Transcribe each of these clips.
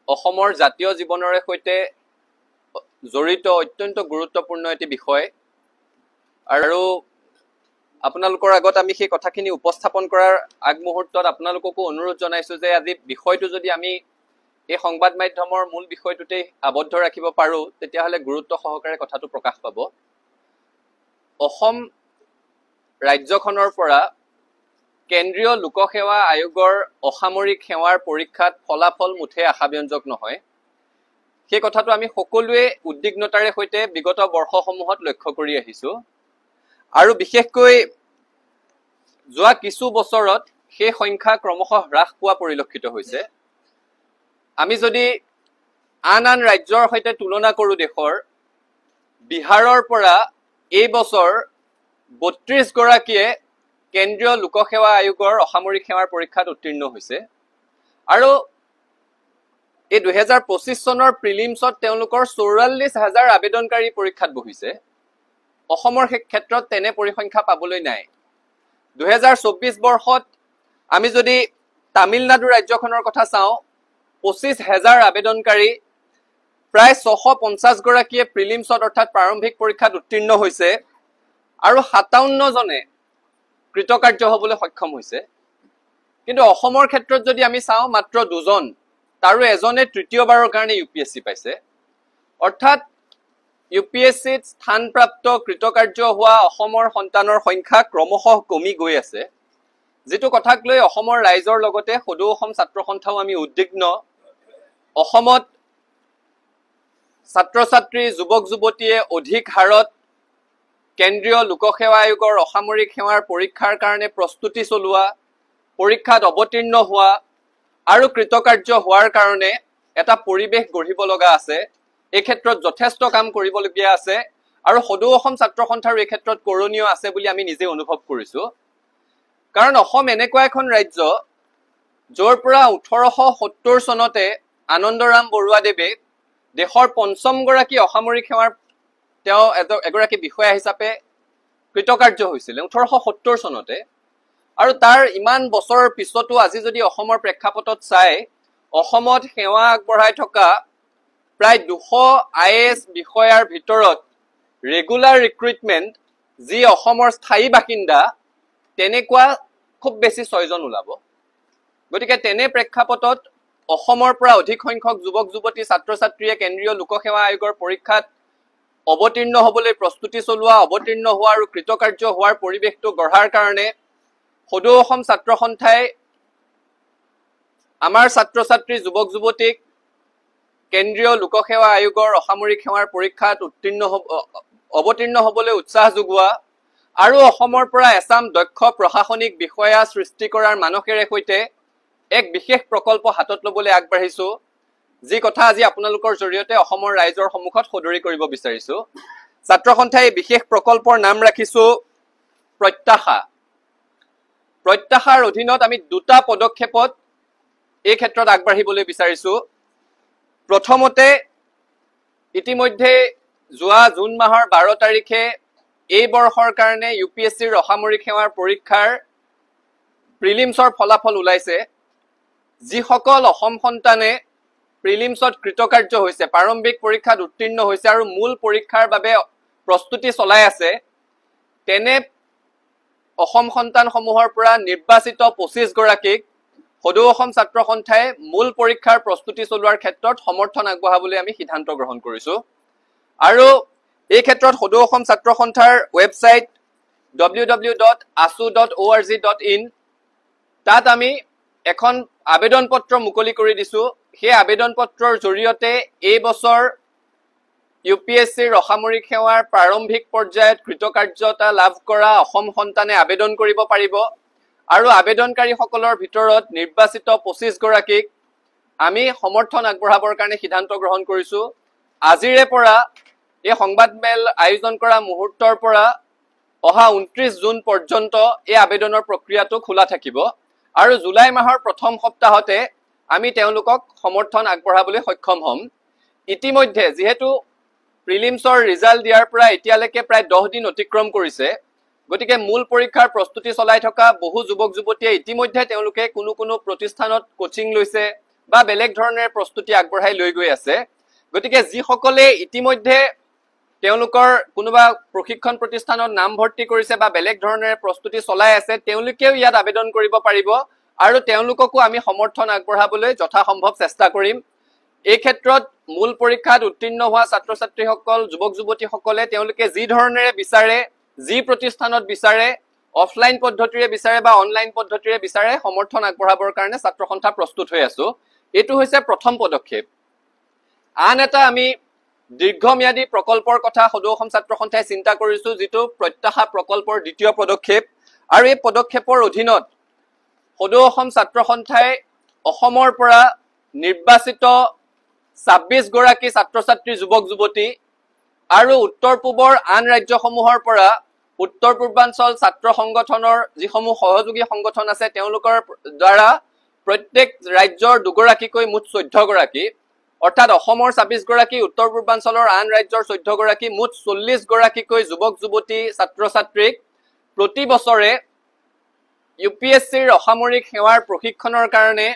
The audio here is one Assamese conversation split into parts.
অসমৰ জাতীয় জীৱনৰে সৈতে জড়িত অত্যন্ত গুৰুত্বপূৰ্ণ এটি বিষয় আৰু আপোনালোকৰ আগত আমি সেই কথাখিনি উপস্থাপন কৰাৰ আগমুহূৰ্তত আপোনালোককো অনুৰোধ জনাইছো যে আজি বিষয়টো যদি আমি এই সংবাদ মাধ্যমৰ মূল বিষয়টোতে আবদ্ধ ৰাখিব পাৰো তেতিয়াহলে গুৰুত্ব সহকাৰে কথাটো প্ৰকাশ পাব অসম ৰাজ্যখনৰ পৰা কেন্দ্ৰীয় লোকসেৱা আয়োগৰ অসামৰিক সেৱাৰ পৰীক্ষাত ফলাফল মুঠে আশাব্যঞ্জক নহয় সেই কথাটো আমি সকলোৱে উদ্বিগ্নতাৰে সৈতে বিগত বৰ্ষসমূহত লক্ষ্য কৰি আহিছো আৰু বিশেষকৈ যোৱা কিছু বছৰত সেই সংখ্যা ক্ৰমশঃ হ্ৰাস পোৱা পৰিলক্ষিত হৈছে আমি যদি আন ৰাজ্যৰ সৈতে তুলনা কৰো দেশৰ বিহাৰৰ পৰা এই বছৰ 32 গৰাকীয়ে কেন্দ্ৰীয় লোকসেৱা আয়োগৰ অসামৰিক সেৱাৰ পৰীক্ষাত উত্তীৰ্ণ হৈছে আৰু এই 2025 চনৰ প্ৰিলিমছত তেওঁলোকৰ 44,000 আবেদনকাৰী পৰীক্ষাত বহিছে অসমৰ ক্ষেত্ৰত তেনে পৰিসংখ্যা পাবলৈ নাই 2024 বৰ্ষত আমি যদি তামিলনাডু ৰাজ্যখনৰ কথা চাওঁ 25,000 আবেদনকাৰী প্ৰায় 650 গৰাকীয়ে প্ৰিলিমছত অৰ্থাৎ প্ৰাৰম্ভিক পৰীক্ষাত উত্তীৰ্ণ হৈছে আৰু 57 জনে কৃতকাৰ্য হ'বলৈ সক্ষম হৈছে কিন্তু অসমৰ ক্ষেত্ৰত যদি আমি চাওঁ মাত্ৰ দুজন তাৰো এজনে তৃতীয়বাৰৰ কাৰণে ইউপিএসসি পাইছে অৰ্থাৎ ইউপিএসসিত স্থানপ্ৰাপ্ত কৃতকাৰ্য হোৱা অসমৰ সন্তানৰ সংখ্যা ক্ৰমশঃ কমি গৈ আছে যেটো কথাক লৈ অসমৰ ৰাইজৰ লগতে সদৌ অসম ছাত্ৰ সন্থাও আমি উদ্বিগ্ন অসমত ছাত্ৰ ছাত্ৰী যুৱক যুৱতীয়ে অধিক হাৰত কেন্দ্ৰীয় লোকসেৱা আয়োগৰ অসামৰিক সেৱাৰ পৰীক্ষাৰ কাৰণে প্ৰস্তুতি চলোৱা পৰীক্ষাত অৱতীৰ্ণ হোৱা আৰু কৃতকাৰ্য হোৱাৰ কাৰণে এটা পৰিবেশ গঢ়িব লগা আছে এই ক্ষেত্ৰত যথেষ্ট কাম কৰিবলগীয়া আছে আৰু সদৌ অসম ছাত্ৰ সন্থাৰ এই ক্ষেত্ৰত কৰণীয় আছে বুলি আমি নিজে অনুভৱ কৰিছো কাৰণ অসম এনেকুৱা এখন ৰাজ্য যৰ পৰা 1870 চনতে আনন্দৰাম বৰুৱাদেৱে দেশৰ পঞ্চম গৰাকী অসামৰিক সেৱাৰ তেওঁ এগৰাকী বিষয়া হিচাপে কৃতকাৰ্য হৈছিল 1870 চনতে আৰু তাৰ ইমান বছৰৰ পিছতো আজি যদি অসমৰ প্ৰেক্ষাপটত চাই অসমত সেৱা আগবঢ়াই থকা প্ৰায় 200 আইএএছ বিষয়াৰ ভিতৰত ৰেগুলাৰ ৰিক্ৰুটমেন্ট যি অসমৰ স্থায়ী বাসিন্দা তেনেকুৱা খুব বেছি 6 জন ওলাব গতিকে তেনে প্ৰেক্ষাপটত অসমৰ পৰা অধিক সংখ্যক যুৱক যুৱতী ছাত্ৰ ছাত্ৰীয়ে কেন্দ্ৰীয় লোকসেৱা আয়োগৰ পৰীক্ষাত অৱতীৰ্ণ হ'বলৈ প্ৰস্তুতি চলোৱা অৱতীৰ্ণ হোৱা আৰু কৃতকাৰ্য হোৱাৰ পৰিবেশটো গঢ়াৰ কাৰণে সদৌ অসম ছাত্ৰ সন্থাই আমাৰ ছাত্ৰ ছাত্ৰী যুৱক যুৱতীক কেন্দ্ৰীয় লোকসেৱা আয়োগৰ অসামৰিক সেৱাৰ পৰীক্ষাত অৱতীৰ্ণ হ'বলৈ উৎসাহ যোগোৱা আৰু অসমৰ পৰা এছাম দক্ষ প্ৰশাসনিক বিষয়া সৃষ্টি কৰাৰ মানসেৰে সৈতে এক বিশেষ প্ৰকল্প হাতত ল'বলৈ আগবাঢ়িছো যি কথা আজি আপোনালোকৰ জৰিয়তে অসমৰ ৰাইজৰ সন্মুখত সদৰি কৰিব বিচাৰিছো ছাত্ৰ সন্থাই বিশেষ প্ৰকল্পৰ নাম ৰাখিছো প্ৰত্যাশাৰ অধীনত আমি দুটা পদক্ষেপত এই ক্ষেত্ৰত আগবাঢ়িবলৈ বিচাৰিছো প্ৰথমতে ইতিমধ্যে যোৱা জুন মাহৰ 12 তাৰিখে এই বৰ্ষৰ কাৰণে ইউপিএসসিৰ অসামৰিক সেৱাৰ পৰীক্ষাৰ প্ৰিলিমছৰ ফলাফল ওলাইছে যিসকল অসম সন্তানে প্ৰিলিমছত কৃতকাৰ্য হৈছে প্ৰাৰম্ভিক পৰীক্ষাত উত্তীৰ্ণ হৈছে আৰু মূল পৰীক্ষাৰ বাবে প্ৰস্তুতি চলাই আছে তেনে অসম সন্তানসমূহৰ পৰা নিৰ্বাচিত 25 গৰাকীক সদৌ অসম ছাত্ৰ সন্থাই মূল পৰীক্ষাৰ প্ৰস্তুতি চলোৱাৰ ক্ষেত্ৰত সমৰ্থন আগবঢ়াবলৈ আমি সিদ্ধান্ত গ্ৰহণ কৰিছো আৰু এই ক্ষেত্ৰত সদৌ অসম ছাত্ৰ সন্থাৰ ৱেবছাইট www.asu.org.in তাত আমি এখন আবেদন পত্ৰ মুকলি কৰি দিছো সেই আবেদন পত্ৰৰ জৰিয়তে এই বছৰ ইউপিএসসিৰ অসামৰিক সেৱাৰ প্ৰাৰম্ভিক পৰ্যায়ত কৃতকাৰ্যতা লাভ কৰা অসম সন্তানে আবেদন কৰিব পাৰিব আৰু আবেদনকাৰীসকলৰ ভিতৰত নিৰ্বাচিত 25 গৰাকীক আমি সমৰ্থন আগবঢ়াবৰ কাৰণে সিদ্ধান্ত গ্ৰহণ কৰিছো আজিৰে পৰা এই সংবাদমেল আয়োজন কৰা মুহূৰ্তৰ পৰা অহা 29 জুন পৰ্যন্ত এই আবেদনৰ প্ৰক্ৰিয়াটো খোলা থাকিব আৰু জুলাই মাহৰ প্ৰথম সপ্তাহতে আমি তেওঁলোকক সমৰ্থন আগবঢ়াবলৈ সক্ষম হ'ম ইতিমধ্যে যেহেতু প্ৰিলিমছৰ ৰিজাল্ট দিয়াৰ পৰা এতিয়ালৈকে প্ৰায় 10 দিন অতিক্ৰম কৰিছে গতিকে মূল পৰীক্ষাৰ প্ৰস্তুতি চলাই থকা বহু যুৱক যুৱতীয়ে ইতিমধ্যে তেওঁলোকে কোনো প্ৰতিষ্ঠানত কোচিং লৈছে বা বেলেগ ধৰণেৰে প্ৰস্তুতি আগবঢ়াই লৈ গৈ আছে গতিকে যিসকলে ইতিমধ্যে তেওঁলোকৰ কোনোবা প্ৰশিক্ষণ প্ৰতিষ্ঠানত নাম ভৰ্তি কৰিছে বা বেলেগ ধৰণেৰে প্ৰস্তুতি চলাই আছে তেওঁলোকেও ইয়াত আবেদন কৰিব পাৰিব আৰু তেওঁলোককো আমি সমৰ্থন আগবঢ়াবলৈ যথাসম্ভৱ চেষ্টা কৰিম এই ক্ষেত্ৰত মূল পৰীক্ষাত উত্তীৰ্ণ হোৱা ছাত্ৰ ছাত্ৰীসকল যুৱক যুৱতীসকলে তেওঁলোকে যি ধৰণেৰে বিচাৰে যি প্ৰতিষ্ঠানত বিচাৰে অফলাইন পদ্ধতিৰে বিচাৰে বা অনলাইন পদ্ধতিৰে বিচাৰে সমৰ্থন আগবঢ়াবৰ কাৰণে ছাত্ৰ সন্থা প্ৰস্তুত হৈ আছো এইটো হৈছে প্ৰথম পদক্ষেপ আন এটা আমি দীৰ্ঘম্যাদী প্ৰকল্পৰ কথা সদৌ অসম ছাত্ৰ সন্থাই চিন্তা কৰিছো যিটো প্ৰত্যাশা প্ৰকল্পৰ দ্বিতীয় পদক্ষেপ আৰু এই পদক্ষেপৰ অধীনত সদৌ অসম ছাত্ৰ সন্থাই অসমৰ পৰা নিৰ্বাচিত ২৬ গৰাকী ছাত্ৰ ছাত্ৰী যুৱক যুৱতী আৰু উত্তৰ পূবৰ আন ৰাজ্যসমূহৰ পৰা উত্তৰ পূৰ্বাঞ্চল ছাত্ৰ সংগঠনৰ যিসমূহ সহযোগী সংগঠন আছে তেওঁলোকৰ দ্বাৰা প্ৰত্যেক ৰাজ্যৰ দুগৰাকীকৈ মুঠ ১৪ গৰাকী অৰ্থাৎ অসমৰ ২৬ গৰাকী উত্তৰ পূৰ্বাঞ্চলৰ আন ৰাজ্যৰ ১৪ গৰাকী মুঠ ৪০ গৰাকীকৈ যুৱক যুৱতী ছাত্ৰ ছাত্ৰীক প্ৰতি বছৰে ইউপিএছচিৰ অসামৰিক সেৱাৰ প্ৰশিক্ষণৰ কাৰণে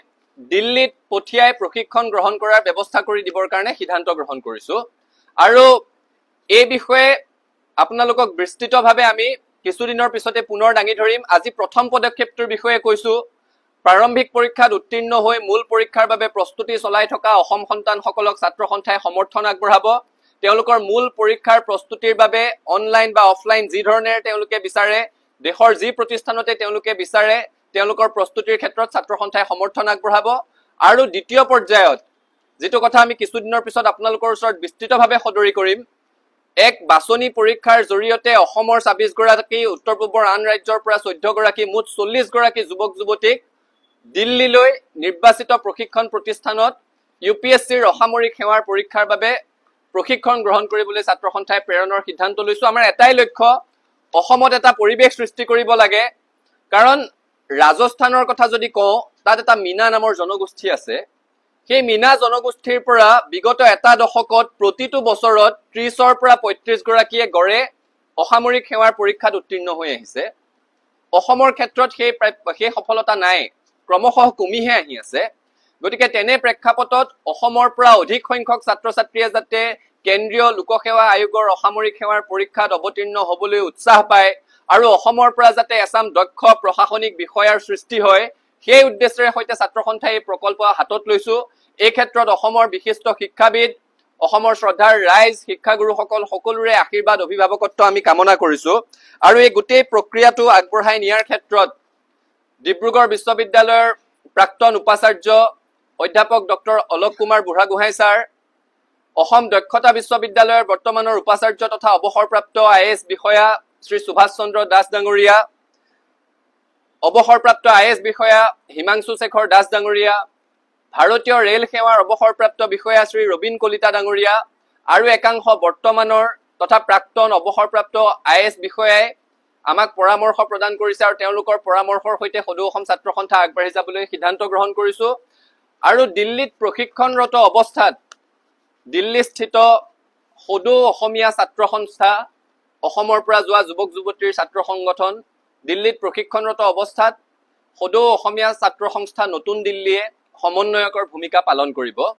দিল্লীত পঠিয়াই প্ৰশিক্ষণ গ্ৰহণ কৰাৰ ব্যৱস্থা কৰি দিবৰ কাৰণে সিদ্ধান্ত গ্ৰহণ কৰিছো আৰু এই বিষয়ে আপোনালোকক বিস্তৃতভাৱে আমি কিছুদিনৰ পিছতে পুনৰ দাঙি ধৰিম আজি প্ৰথম পদক্ষেপটোৰ বিষয়ে কৈছো প্ৰাৰম্ভিক পৰীক্ষাত উত্তীৰ্ণ হৈ মূল পৰীক্ষাৰ বাবে প্ৰস্তুতি চলাই থকা অসম সন্তানসকলক ছাত্ৰ সন্থাই সমৰ্থন আগবঢ়াব তেওঁলোকৰ মূল পৰীক্ষাৰ প্ৰস্তুতিৰ বাবে অনলাইন বা অফলাইন যি ধৰণেৰে তেওঁলোকে বিচাৰে দেশৰ যি প্ৰতিষ্ঠানতে তেওঁলোকে বিচাৰে তেওঁলোকৰ প্ৰস্তুতিৰ ক্ষেত্ৰত ছাত্ৰ সন্থাই সমৰ্থন আগবঢ়াব আৰু দ্বিতীয় পৰ্যায়ত যেটো কথা আমি কিছুদিনৰ পিছত আপোনালোকৰ ওচৰত বিস্তৃতভাৱে সদৰি কৰিম এক বাছনি পৰীক্ষাৰ জৰিয়তে অসমৰ ২৬ গৰাকী উত্তৰ পূবৰ আন ৰাজ্যৰ পৰা ১৪ গৰাকী মুঠ ৪০ গৰাকী যুৱক যুৱতীক দিল্লীলৈ নিৰ্বাচিত প্ৰশিক্ষণ প্ৰতিষ্ঠানত ইউপিএছচিৰ অসামৰিক সেৱাৰ পৰীক্ষাৰ বাবে প্ৰশিক্ষণ গ্ৰহণ কৰিবলৈ ছাত্ৰ সন্থাই প্ৰেৰণৰ সিদ্ধান্ত লৈছো আমাৰ এটাই লক্ষ্য অসমত এটা পৰিৱেশ সৃষ্টি কৰিব লাগে কাৰণ ৰাজস্থানৰ কথা যদি কওঁ তাত এটা মিনা নামৰ জনগোষ্ঠী আছে সেই মিনা জনগোষ্ঠীৰ পৰা বিগত এটা দশকত প্ৰতিটো বছৰত ৩০ৰ পৰা ৩৫ গৰাকীয়ে গড়ে অসামৰিক সেৱাৰ পৰীক্ষাত উত্তীৰ্ণ হৈ আহিছে অসমৰ ক্ষেত্ৰত সেই সফলতা নাই ক্ৰমশঃ কমিহে আহি আছে গতিকে তেনে প্ৰেক্ষাপটত অসমৰ পৰা অধিক সংখ্যক ছাত্ৰ ছাত্ৰীয়ে যাতে কেন্দ্ৰীয় লোকসেৱা আয়োগৰ অসামৰিক সেৱাৰ পৰীক্ষাত অৱতীৰ্ণ হ'বলৈ উৎসাহ পায় আৰু অসমৰ পৰা যাতে এছাম দক্ষ প্ৰশাসনিক বিষয়াৰ সৃষ্টি হয় সেই উদ্দেশ্যৰে সৈতে ছাত্ৰ সন্থাই এই প্ৰকল্প হাতত লৈছো এই ক্ষেত্ৰত অসমৰ বিশিষ্ট শিক্ষাবিদ অসমৰ শ্ৰদ্ধাৰ ৰাইজ শিক্ষাগুৰুসকল সকলোৰে আশীৰ্বাদ অভিভাৱকত্ব আমি কামনা কৰিছো আৰু এই গোটেই প্ৰক্ৰিয়াটো আগবঢ়াই নিয়াৰ ক্ষেত্ৰত ডিব্ৰুগড় বিশ্ববিদ্যালয়ৰ প্ৰাক্তন উপাচাৰ্য অধ্যাপক ডক্টৰ অলক কুমাৰ বুঢ়াগোহাঁই ছাৰ অসম দক্ষতা বিশ্ববিদ্যালয়ৰ বৰ্তমানৰ উপাচাৰ্য তথা অৱসৰপ্ৰাপ্ত আইএছ বিষয়া শ্ৰী সুভাষ চন্দ্ৰ দাস ডাঙৰীয়া অৱসৰপ্ৰাপ্ত আইএছ বিষয়া হিমাংশু শেখৰ দাস ডাঙৰীয়া ভাৰতীয় ৰেল সেৱাৰ অৱসৰপ্ৰাপ্ত বিষয়া শ্ৰী ৰবীন কলিতা ডাঙৰীয়া আৰু একাংশ বৰ্তমানৰ তথা প্ৰাক্তন অৱসৰপ্ৰাপ্ত আইএছ বিষয়াই আমাক পৰামৰ্শ প্ৰদান কৰিছে আৰু তেওঁলোকৰ পৰামৰ্শৰ সৈতে সদৌ অসম ছাত্ৰ সন্থা আগবাঢ়ি যাবলৈ সিদ্ধান্ত গ্ৰহণ কৰিছো আৰু দিল্লীত প্ৰশিক্ষণৰত অৱস্থাত দিল্লীস্থিত সদৌ অসমীয়া ছাত্ৰ সংস্থা অসমৰ পৰা যোৱা যুৱক যুৱতীৰ ছাত্ৰ সংগঠন দিল্লীত প্ৰশিক্ষণৰত অৱস্থাত সদৌ অসমীয়া ছাত্ৰ সংস্থা নতুন দিল্লীয়ে সমন্বয়কৰ ভূমিকা পালন কৰিব